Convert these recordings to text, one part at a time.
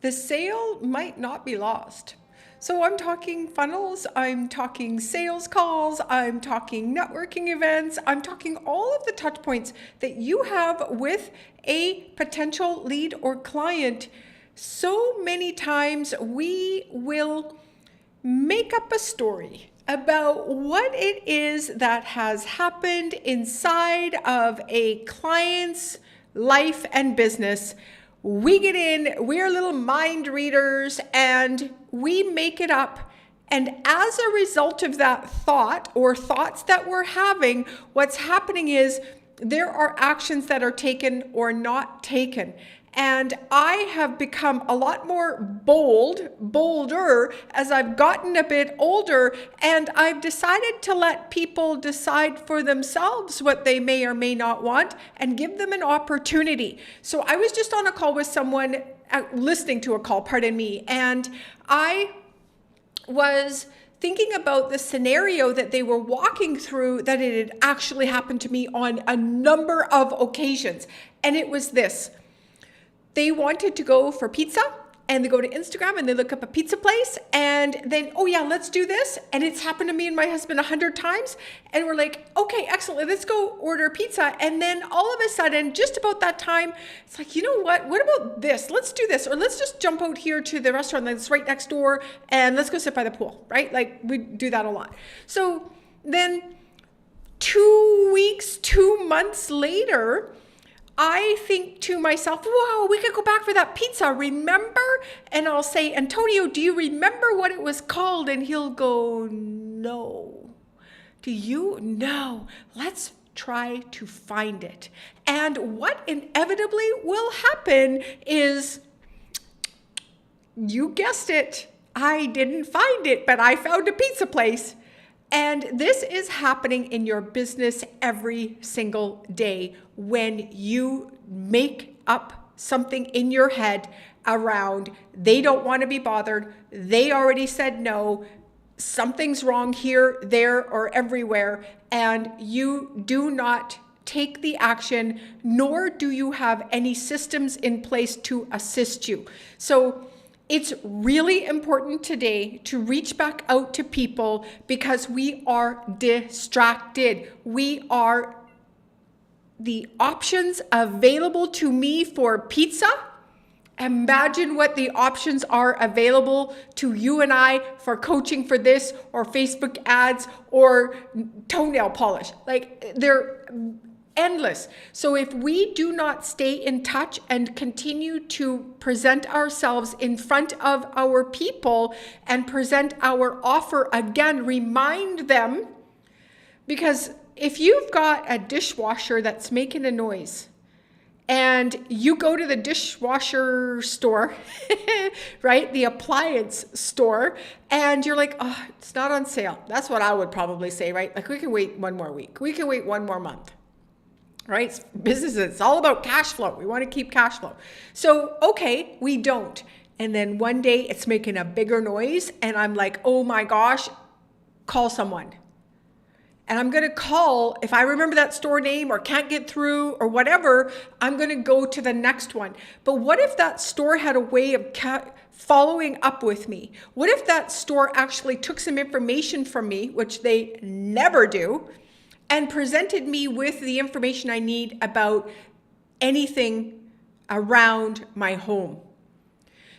the sale might not be lost. So I'm talking funnels, I'm talking sales calls, I'm talking networking events, I'm talking all of the touch points that you have with a potential lead or client. So many times we will make up a story about what it is that has happened inside of a client's life and business. We get in, we're little mind readers, and we make it up. And as a result of that thought or thoughts that we're having, what's happening is there are actions that are taken or not taken. And I have become a lot more bolder as I've gotten a bit older, and I've decided to let people decide for themselves what they may or may not want and give them an opportunity. So I was just on a call with someone, listening to a call, pardon me, and I was thinking about the scenario that they were walking through, that it had actually happened to me on a number of occasions. And it was this. They wanted to go for pizza, and they go to Instagram and they look up a pizza place, and then, oh yeah, let's do this. And it's happened to me and my husband 100 times. And we're like, okay, excellent, let's go order pizza. And then all of a sudden, just about that time, it's like, you know what about this? Let's do this. Or let's just jump out here to the restaurant that's right next door and let's go sit by the pool, right? Like, we do that a lot. So then 2 weeks, 2 months later, I think to myself, wow, we could go back for that pizza, remember? And I'll say, Antonio, do you remember what it was called? And he'll go, no. Do you? No. Let's try to find it. And what inevitably will happen is, you guessed it, I didn't find it, but I found a pizza place. And this is happening in your business every single day when you make up something in your head around they don't want to be bothered, they already said no, something's wrong here, there, or everywhere, and you do not take the action, nor do you have any systems in place to assist you. So it's really important today to reach back out to people because we are distracted. We are the options available to me for pizza. Imagine what the options are available to you and I for coaching for this, or Facebook ads, or toenail polish. Like, they're endless. So if we do not stay in touch and continue to present ourselves in front of our people and present our offer again, remind them, because if you've got a dishwasher that's making a noise and you go to the dishwasher store, right, the appliance store, and you're like, oh, it's not on sale. That's what I would probably say, right? Like, we can wait one more week. We can wait one more month. Right? Business, it's all about cash flow. We want to keep cash flow. So, okay, we don't. And then one day it's making a bigger noise and I'm like, oh my gosh, call someone. And I'm going to call, if I remember that store name or can't get through or whatever, I'm going to go to the next one. But what if that store had a way of following up with me? What if that store actually took some information from me, which they never do, and presented me with the information I need about anything around my home?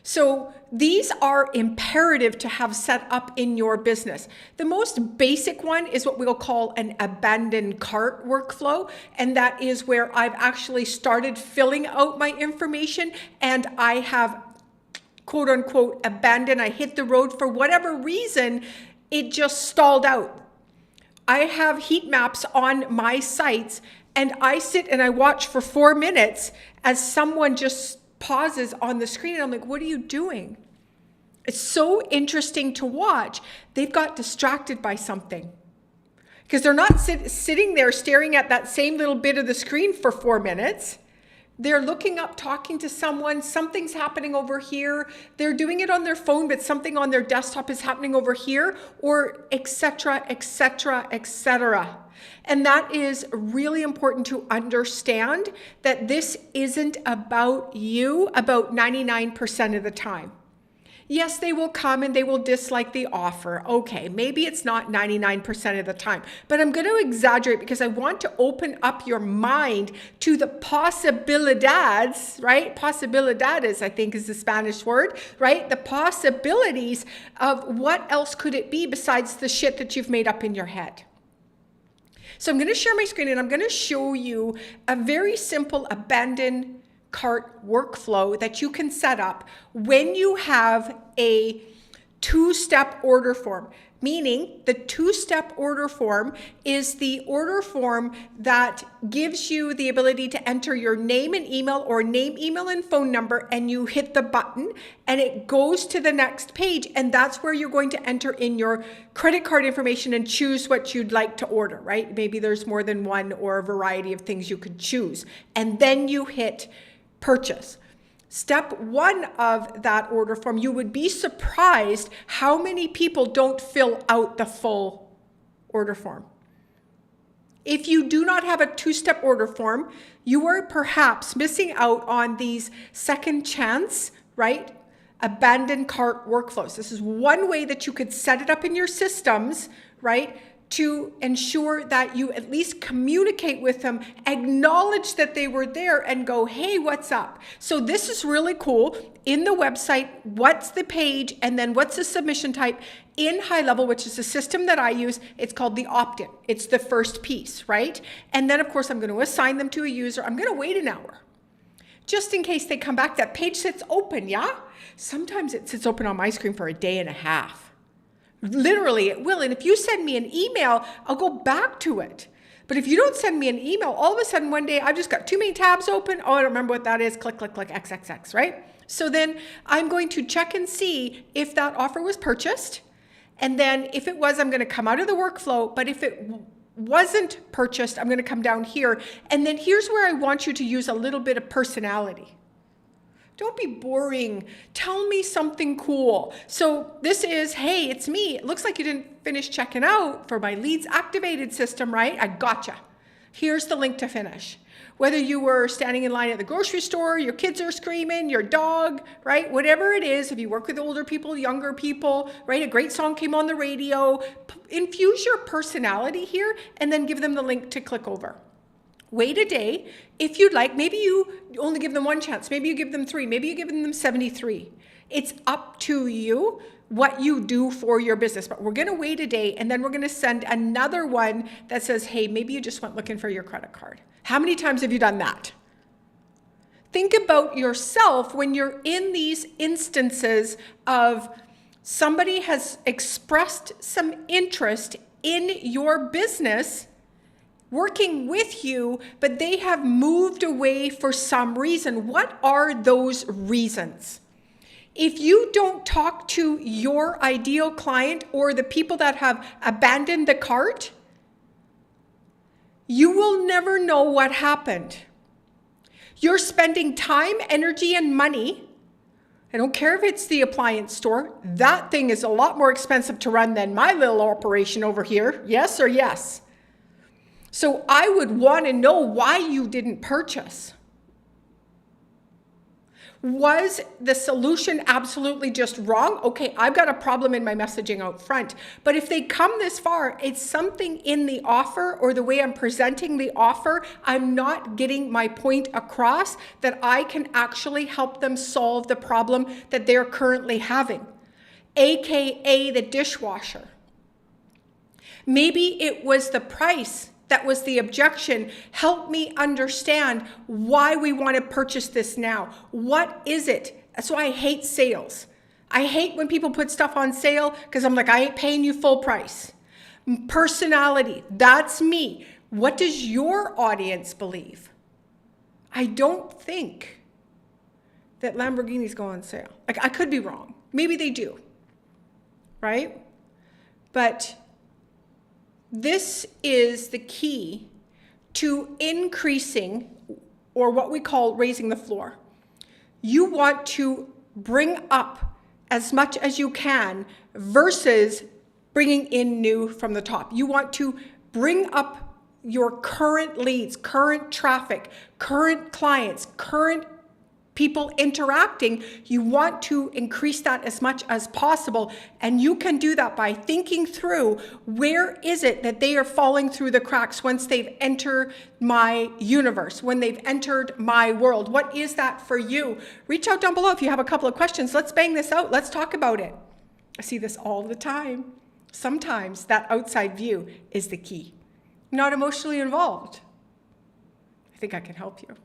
So these are imperative to have set up in your business. The most basic one is what we'll call an abandoned cart workflow. And that is where I've actually started filling out my information and I have, quote unquote, abandoned. I hit the road for whatever reason, it just stalled out. I have heat maps on my sites and I sit and I watch for 4 minutes as someone just pauses on the screen and I'm like, what are you doing? It's so interesting to watch. They've got distracted by something because they're not sitting there staring at that same little bit of the screen for 4 minutes. They're looking up, talking to someone, something's happening over here. They're doing it on their phone, but something on their desktop is happening over here, or et cetera, et cetera, et cetera. And that is really important to understand, that this isn't about you about 99% of the time. Yes, they will come and they will dislike the offer. Okay, maybe it's not 99% of the time, but I'm going to exaggerate because I want to open up your mind to the posibilidades, right? Posibilidades, I think, is the Spanish word, right? The possibilities of what else could it be besides the shit that you've made up in your head. So I'm going to share my screen and I'm going to show you a very simple abandoned cart workflow that you can set up when you have a two-step order form. Meaning the two-step order form is the order form that gives you the ability to enter your name and email, or name, email, and phone number, and you hit the button and it goes to the next page, and that's where you're going to enter in your credit card information and choose what you'd like to order, right? Maybe there's more than one or a variety of things you could choose, and then you hit purchase. Step one of that order form, you would be surprised how many people don't fill out the full order form. If you do not have a two-step order form, you are perhaps missing out on these second chance, right? Abandoned cart workflows. This is one way that you could set it up in your systems, right? To ensure that you at least communicate with them, acknowledge that they were there, and go, hey, what's up? So this is really cool. In the website, what's the page, and then what's the submission type? In High Level, which is the system that I use, it's called the opt-in. It's the first piece, right? And then, of course, I'm going to assign them to a user. I'm going to wait an hour. Just in case they come back, that page sits open, yeah? Sometimes it sits open on my screen for a day and a half. Literally, it will. And if you send me an email, I'll go back to it. But if you don't send me an email, all of a sudden one day I've just got too many tabs open. Oh, I don't remember what that is. Click, click, click, XXX, right? So then I'm going to check and see if that offer was purchased. And then if it was, I'm going to come out of the workflow. But if it wasn't purchased, I'm going to come down here. And then here's where I want you to use a little bit of personality. Don't be boring. Tell me something cool. So this is, hey, it's me. It looks like you didn't finish checking out for my leads activated system, right? I gotcha. Here's the link to finish. Whether you were standing in line at the grocery store, your kids are screaming, your dog, right? Whatever it is, if you work with older people, younger people, right? A great song came on the radio. Infuse your personality here and then give them the link to click over. Wait a day. If you'd like, maybe you only give them one chance. Maybe you give them 3. Maybe you give them 73. It's up to you what you do for your business. But we're going to wait a day, and then we're going to send another one that says, hey, maybe you just went looking for your credit card. How many times have you done that? Think about yourself when you're in these instances of somebody has expressed some interest in your business, working with you, but they have moved away for some reason. What are those reasons? If you don't talk to your ideal client or the people that have abandoned the cart, you will never know what happened. You're spending time, energy, and money. I don't care if it's the appliance store. That thing is a lot more expensive to run than my little operation over here. Yes or yes? So I would want to know why you didn't purchase. Was the solution absolutely just wrong? Okay, I've got a problem in my messaging out front. But if they come this far, it's something in the offer or the way I'm presenting the offer. I'm not getting my point across that I can actually help them solve the problem that they're currently having, AKA the dishwasher. Maybe it was the price that was the objection. Help me understand why we want to purchase this now. What is it? That's why I hate sales. I hate when people put stuff on sale because I'm like, I ain't paying you full price. Personality, that's me. What does your audience believe? I don't think that Lamborghinis go on sale. Like, I could be wrong. Maybe they do, right? But this is the key to increasing, or what we call raising the floor. You want to bring up as much as you can versus bringing in new from the top. You want to bring up your current leads, current traffic, current clients, current people interacting, you want to increase that as much as possible. And you can do that by thinking through, where is it that they are falling through the cracks once they've entered my universe, when they've entered my world? What is that for you? Reach out down below if you have a couple of questions. Let's bang this out. Let's talk about it. I see this all the time. Sometimes that outside view is the key. Not emotionally involved. I think I can help you.